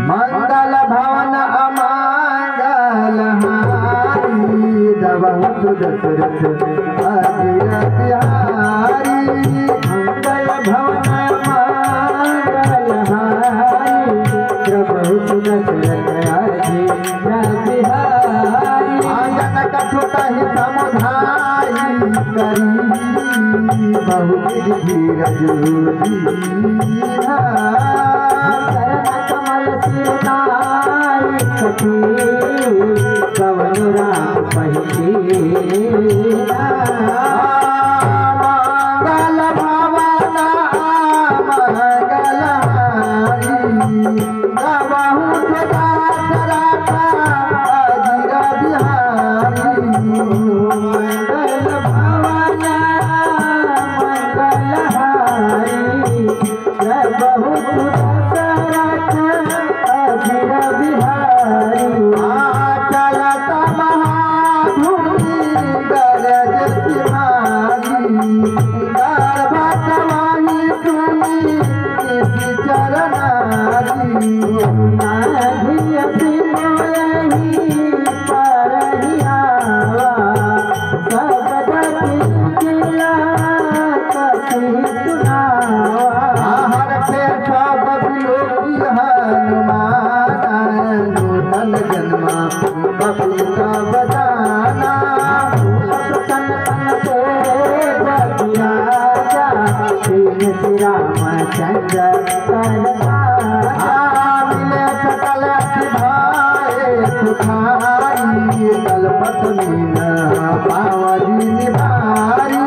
मंगल भवन अमंगल हारी दबहु दशरथ अजिर बिहारी मंगल भवन अमंगल हारी दबहु दशरथ अजिर बिहारी आंगन कछुत ही समुधाई करी बहुत धीरज कमल सिरनाई सखी कवन राम पहिली मंगल भवन मंगल हारी दबहु दशरथ अजिर बिहारी मंगल भवन मंगल हारी दबहु दशरथ अजिर बिहारी चलत महाधुनी गरज सिमारी गर्भत वही सुनी किसी चरनारी नाधिय सिमोही परहियावा सबदति किला कथि सुनावा हर फेर सब वियोगी हनुमान नूतन जन्मा कपि सब दाना तन तन से जगिराजा श्री रामचंद्र मिले सकल भाई सुखारी कलपत मीन पावरी निभारी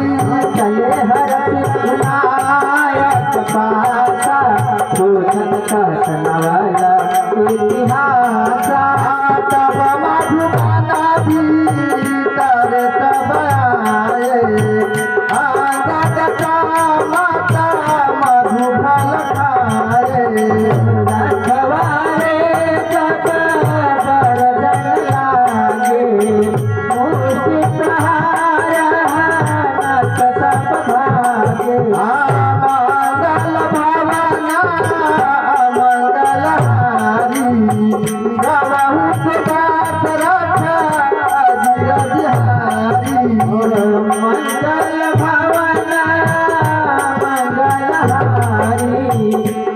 चले हर विनायक पासा भूषण कहतन वाला इतिहासा तब मधुबाला भीतर तब आए आंगन माता मधुफल खाए रखवारे जब बरदन लागे मूर्ति प्रहार नत सब भागे मंगल भवन मंगल हारी दबहु दशरथ अजिर बिहारी मंगल भवन मंगल हारी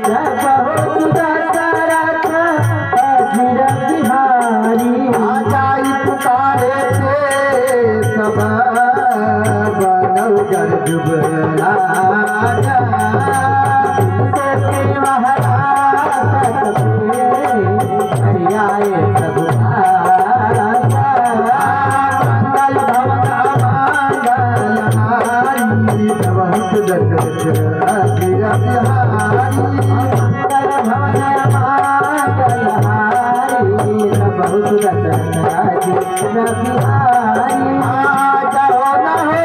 दबहु दशरथ अजिर बिहारी जाई पुकारे से सब बनौ गर्भ राजा सोके महाराज हरियाए प्रभु मंगल भवन मंगल हारी दबहु दशरथ अजिर बिहारी मंगल भवन मंगल हारी दबहु दशरथ अजिर बिहारी जाओ न हो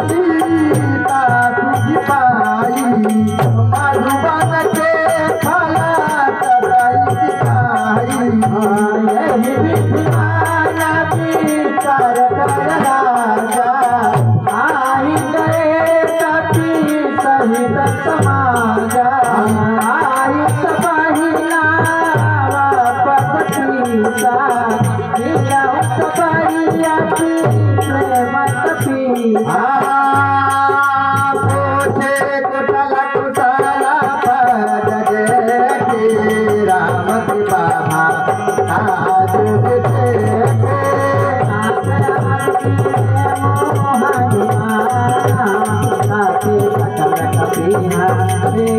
सीता तुझी पाई मधुबन के फला तराई दिखाई यही विद्वाना विचार कर राजा आई गए कपि सहित समाजा आई सबहिना वापस पीसा दिया सबहिया की प्रेमत पीसा पूछे कुशल कुशल पद देखे राम की बाबा आज देखे कपिल